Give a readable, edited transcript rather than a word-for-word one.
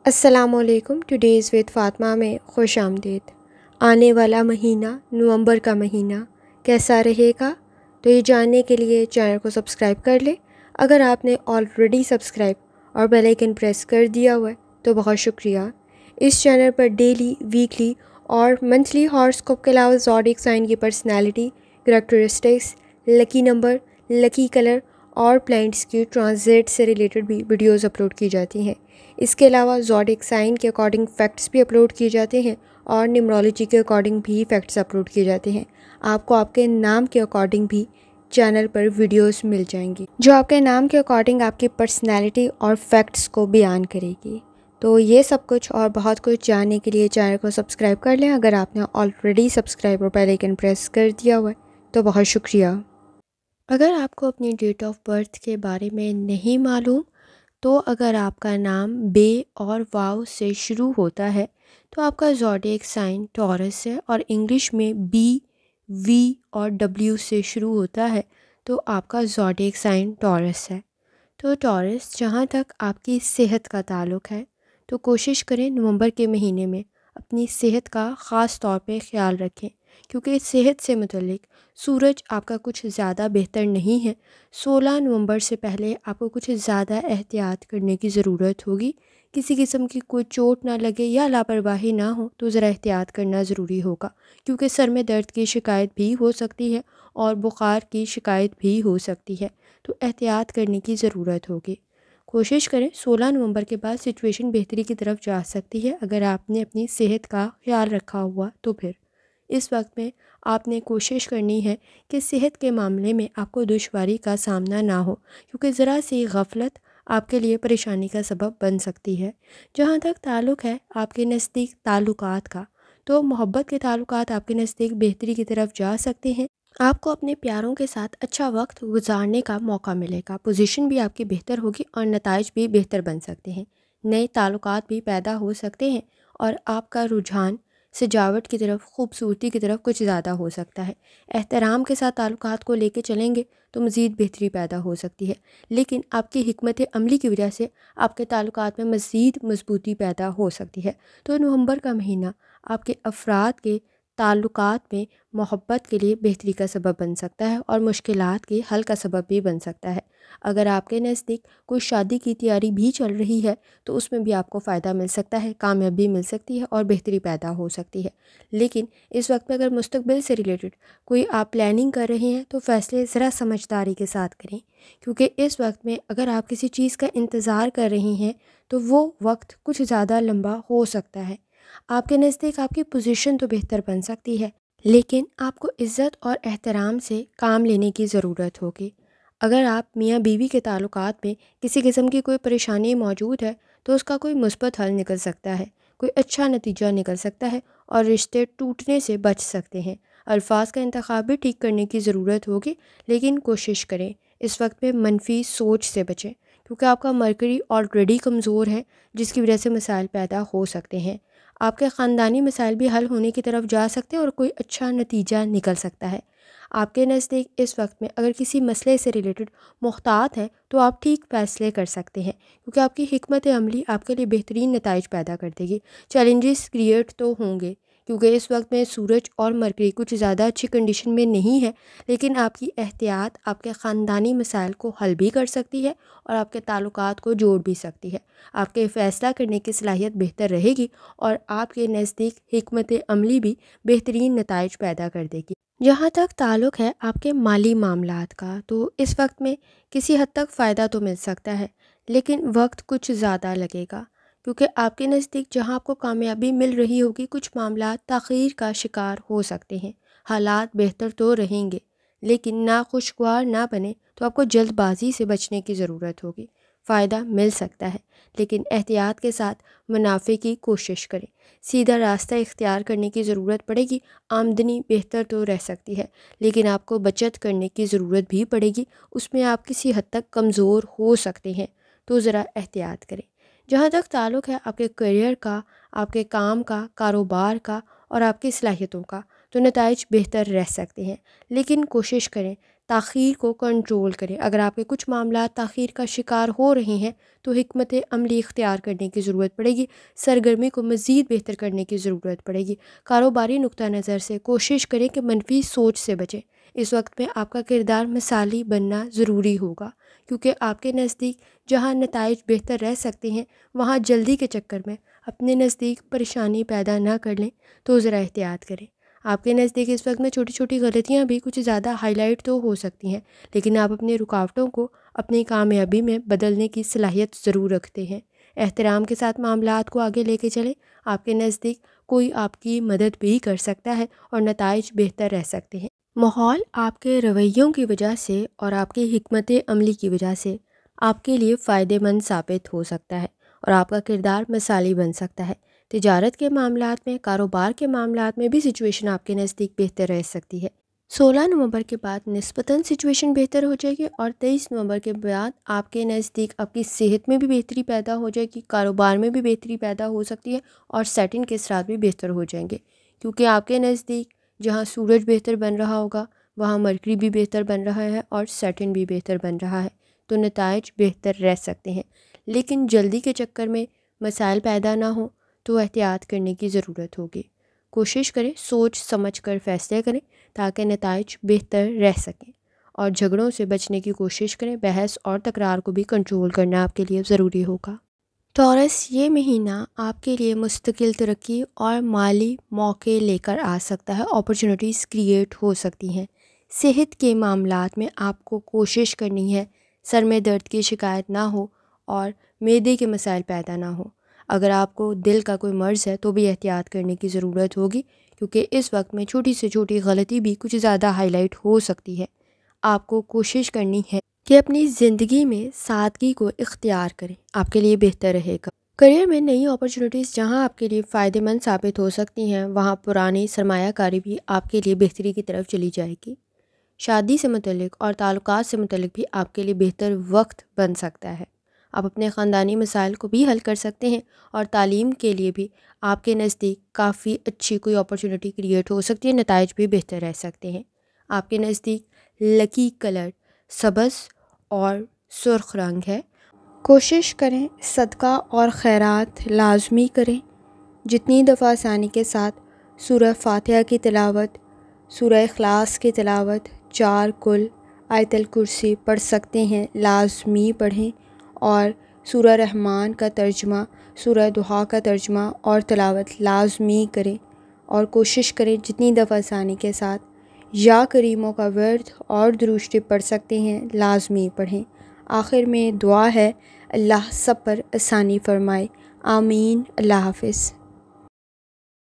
السلام علیکم. Today's with Fatima میں خوش آمدید. آنے والا مہینہ نومبر کا مہینہ کیسا رہے گا؟ تو یہ جاننے کے لیے چینل کو سبسکرائب کر لیں. اگر آپ نے آلریڈی سبسکرائب اور بیل آئکن پریس کر دیا ہوا ہے تو بہت شکریہ. اس چینل پر ڈیلی، ویکلی اور منتھلی ہاراسکوپ کے علاوہ زوڈیک سائن کی پرسنالٹی، کریکٹرسٹکس، لکی نمبر، لکی کلر اور پلانٹس کی ٹرانزٹ سے ریلیٹڈ بھی ویڈیوز اپلوڈ کی جاتی ہیں. اس کے علاوہ زوڈیک سائن کے اکارڈنگ فیکٹس بھی اپلوڈ کیے جاتے ہیں اور نیمرولوجی کے اکارڈنگ بھی فیکٹس اپلوڈ کیے جاتے ہیں. آپ کو آپ کے نام کے اکارڈنگ بھی چینل پر ویڈیوز مل جائیں گی جو آپ کے نام کے اکارڈنگ آپ کی پرسنالٹی اور فیکٹس کو بیان کرے گی. تو یہ سب کچھ اور بہت کچھ جاننے کے لیے چینل کو سبسکرائب کر لیں. اگر آپ نے آلریڈی سبسکرائب اور بیل آئکن پریس کر دیا ہوا ہے تو بہت شکریہ. اگر آپ کو اپنی ڈیٹ آف برتھ کے بارے میں نہیں معلوم تو اگر آپ کا نام بے اور واو سے شروع ہوتا ہے تو آپ کا زوڈیک سائن ٹورس ہے، اور انگلش میں بی، وی اور ڈبلیو سے شروع ہوتا ہے تو آپ کا زوڈیک سائن ٹورس ہے. تو ٹورس، جہاں تک آپ کی صحت کا تعلق ہے تو کوشش کریں نومبر کے مہینے میں اپنی صحت کا خاص طور پہ خیال رکھیں، کیونکہ صحت سے متعلق سورج آپ کا کچھ زیادہ بہتر نہیں ہے. 16 نومبر سے پہلے آپ کو کچھ زیادہ احتیاط کرنے کی ضرورت ہوگی. کسی قسم کی کوئی چوٹ نہ لگے یا لاپرواہی نہ ہو تو ذرا احتیاط کرنا ضروری ہوگا، کیونکہ سر میں درد کی شکایت بھی ہو سکتی ہے اور بخار کی شکایت بھی ہو سکتی ہے، تو احتیاط کرنے کی ضرورت ہوگی. کوشش کریں 16 نومبر کے بعد سچویشن بہتری کی طرف جا سکتی ہے اگر آپ نے اپنی صحت کا خیال رکھا ہوا تو. پھر اس وقت میں آپ نے کوشش کرنی ہے کہ صحت کے معاملے میں آپ کو دشواری کا سامنا نہ ہو، کیونکہ ذرا سی غفلت آپ کے لیے پریشانی کا سبب بن سکتی ہے. جہاں تک تعلق ہے آپ کے نزدیک تعلقات کا، تو محبت کے تعلقات آپ کے نزدیک بہتری کی طرف جا سکتے ہیں. آپ کو اپنے پیاروں کے ساتھ اچھا وقت گزارنے کا موقع ملے گا. پوزیشن بھی آپ کی بہتر ہوگی اور نتائج بھی بہتر بن سکتے ہیں. نئے تعلقات بھی پیدا ہو سکتے ہیں اور آپ کا رجحان سجاوٹ کی طرف، خوبصورتی کی طرف کچھ زیادہ ہو سکتا ہے. احترام کے ساتھ تعلقات کو لے کے چلیں گے تو مزید بہتری پیدا ہو سکتی ہے، لیکن آپ کی حکمت عملی کی وجہ سے آپ کے تعلقات میں مزید مضبوطی پیدا ہو سکتی ہے. تو نومبر کا مہینہ آپ کے افراد کے تعلقات میں محبت کے لیے بہتری کا سبب بن سکتا ہے اور مشکلات کے حل کا سبب بھی بن سکتا ہے. اگر آپ کے نزدیک کوئی شادی کی تیاری بھی چل رہی ہے تو اس میں بھی آپ کو فائدہ مل سکتا ہے، کامیابی مل سکتی ہے اور بہتری پیدا ہو سکتی ہے. لیکن اس وقت میں اگر مستقبل سے ریلیٹڈ کوئی آپ پلاننگ کر رہے ہیں تو فیصلے ذرا سمجھداری کے ساتھ کریں، کیونکہ اس وقت میں اگر آپ کسی چیز کا انتظار کر رہے ہیں تو وہ وقت کچھ زیادہ لمبا ہو سکتا ہے. آپ کے نزدیک آپ کی پوزیشن تو بہتر بن سکتی ہے، لیکن آپ کو عزت اور احترام سے کام لینے کی ضرورت ہوگی. اگر آپ میاں بیوی کے تعلقات میں کسی قسم کی کوئی پریشانی موجود ہے تو اس کا کوئی مثبت حل نکل سکتا ہے، کوئی اچھا نتیجہ نکل سکتا ہے اور رشتے ٹوٹنے سے بچ سکتے ہیں. الفاظ کا انتخاب بھی ٹھیک کرنے کی ضرورت ہوگی، لیکن کوشش کریں اس وقت میں منفی سوچ سے بچیں، کیونکہ آپ کا مرکری آلریڈی کمزور ہے جس کی وجہ سے مسائل پیدا ہو سکتے ہیں. آپ کے خاندانی مسائل بھی حل ہونے کی طرف جا سکتے ہیں اور کوئی اچھا نتیجہ نکل سکتا ہے. آپ کے نزدیک اس وقت میں اگر کسی مسئلے سے ریلیٹڈ محتاط ہیں تو آپ ٹھیک فیصلے کر سکتے ہیں، کیونکہ آپ کی حکمت عملی آپ کے لیے بہترین نتائج پیدا کر دے گی. چیلنجز کریٹ تو ہوں گے کیونکہ اس وقت میں سورج اور مرکری کچھ زیادہ اچھی کنڈیشن میں نہیں ہے، لیکن آپ کی احتیاط آپ کے خاندانی مسائل کو حل بھی کر سکتی ہے اور آپ کے تعلقات کو جوڑ بھی سکتی ہے. آپ کے فیصلہ کرنے کی صلاحیت بہتر رہے گی اور آپ کے نزدیک حکمت عملی بھی بہترین نتائج پیدا کر دے گی. جہاں تک تعلق ہے آپ کے مالی معاملات کا، تو اس وقت میں کسی حد تک فائدہ تو مل سکتا ہے، لیکن وقت کچھ زیادہ لگے گا، کیونکہ آپ کے نزدیک جہاں آپ کو کامیابی مل رہی ہوگی کچھ معاملات تاخیر کا شکار ہو سکتے ہیں. حالات بہتر تو رہیں گے، لیکن ناخوشگوار نہ بنے تو آپ کو جلد بازی سے بچنے کی ضرورت ہوگی. فائدہ مل سکتا ہے لیکن احتیاط کے ساتھ منافع کی کوشش کریں. سیدھا راستہ اختیار کرنے کی ضرورت پڑے گی. آمدنی بہتر تو رہ سکتی ہے لیکن آپ کو بچت کرنے کی ضرورت بھی پڑے گی، اس میں آپ کسی حد تک کمزور ہو سکتے ہیں، تو ذرا احتیاط کریں. جہاں تک تعلق ہے آپ کے کیریئر کا، آپ کے کام کا، کاروبار کا اور آپ کی صلاحیتوں کا، تو نتائج بہتر رہ سکتے ہیں، لیکن کوشش کریں تاخیر کو کنٹرول کریں۔ اگر آپ کے کچھ معاملات تاخیر کا شکار ہو رہے ہیں تو حکمت عملی اختیار کرنے کی ضرورت پڑے گی، سرگرمی کو مزید بہتر کرنے کی ضرورت پڑے گی۔ کاروباری نقطہ نظر سے کوشش کریں کہ منفی سوچ سے بچیں۔ اس وقت میں آپ کا کردار مثالی بننا ضروری ہوگا، کیونکہ آپ کے نزدیک جہاں نتائج بہتر رہ سکتے ہیں وہاں جلدی کے چکر میں اپنے نزدیک پریشانی پیدا نہ کر لیں تو ذرا احتیاط کریں۔ آپ کے نزدیک اس وقت میں چھوٹی چھوٹی غلطیاں بھی کچھ زیادہ ہائی لائٹ تو ہو سکتی ہیں، لیکن آپ اپنی رکاوٹوں کو اپنی کامیابی میں بدلنے کی صلاحیت ضرور رکھتے ہیں۔ احترام کے ساتھ معاملات کو آگے لے کے چلیں۔ آپ کے نزدیک کوئی آپ کی مدد بھی کر سکتا ہے اور نتائج بہتر رہ سکتے ہیں۔ ماحول آپ کے رویوں کی وجہ سے اور آپ کی حکمت عملی کی وجہ سے آپ کے لیے فائدہ مند ثابت ہو سکتا ہے اور آپ کا کردار مثالی بن سکتا ہے۔ تجارت کے معاملات میں، کاروبار کے معاملات میں بھی سچویشن آپ کے نزدیک بہتر رہ سکتی ہے۔ 16 نومبر کے بعد نسبتاً سچویشن بہتر ہو جائے گی اور 23 نومبر کے بعد آپ کے نزدیک آپ کی صحت میں بھی بہتری پیدا ہو جائے گی، کاروبار میں بھی بہتری پیدا ہو سکتی ہے اور سیٹنگ کے اثرات بھی بہتر ہو جائیں گے، کیونکہ آپ کے نزدیک جہاں سورج بہتر بن رہا ہوگا وہاں مرکری بھی بہتر بن رہا ہے اور سیٹن بھی بہتر بن رہا ہے، تو نتائج بہتر رہ سکتے ہیں۔ لیکن جلدی کے چکر میں مسائل پیدا نہ ہوں تو احتیاط کرنے کی ضرورت ہوگی۔ کوشش کریں سوچ سمجھ کر فیصلے کریں تاکہ نتائج بہتر رہ سکیں، اور جھگڑوں سے بچنے کی کوشش کریں۔ بحث اور تکرار کو بھی کنٹرول کرنا آپ کے لیے ضروری ہوگا۔ ٹورس، یہ مہینہ آپ کے لیے مستقل ترقی اور مالی موقع لے کر آ سکتا ہے، اپرچونیٹیز کریٹ ہو سکتی ہیں۔ صحت کے معاملات میں آپ کو کوشش کرنی ہے سر میں درد کی شکایت نہ ہو اور معدے کے مسائل پیدا نہ ہو۔ اگر آپ کو دل کا کوئی مرض ہے تو بھی احتیاط کرنے کی ضرورت ہوگی، کیونکہ اس وقت میں چھوٹی سے چھوٹی غلطی بھی کچھ زیادہ ہائی لائٹ ہو سکتی ہے۔ آپ کو کوشش کرنی ہے کہ اپنی زندگی میں سادگی کو اختیار کریں، آپ کے لیے بہتر رہے گا۔ کریئر میں نئی اپرچونیٹیز جہاں آپ کے لیے فائدہ مند ثابت ہو سکتی ہیں وہاں پرانی سرمایہ کاری بھی آپ کے لیے بہتری کی طرف چلی جائے گی۔ شادی سے متعلق اور تعلقات سے متعلق بھی آپ کے لیے بہتر وقت بن سکتا ہے۔ آپ اپنے خاندانی مسائل کو بھی حل کر سکتے ہیں اور تعلیم کے لیے بھی آپ کے نزدیک کافی اچھی کوئی اپرچونیٹی کریٹ ہو سکتی ہے، نتائج بھی بہتر رہ سکتے ہیں۔ آپ کے نزدیک لکی کلر سبز اور سرخ رنگ ہے۔ کوشش کریں صدقہ اور خیرات لازمی کریں۔ جتنی دفعہ آسانی کے ساتھ سورہ فاتحہ کی تلاوت، سورہ اخلاص کی تلاوت، 4 کل، آیت الکرسی پڑھ سکتے ہیں لازمی پڑھیں، اور سورہ رحمان کا ترجمہ، سورہ دعا کا ترجمہ اور تلاوت لازمی کریں، اور کوشش کریں جتنی دفعہ آسانی کے ساتھ یا کریموں کا ورد اور درود شریف پڑھ سکتے ہیں لازمی پڑھیں۔ آخر میں دعا ہے، اللہ سب پر آسانی فرمائے، آمین۔ اللہ حافظ۔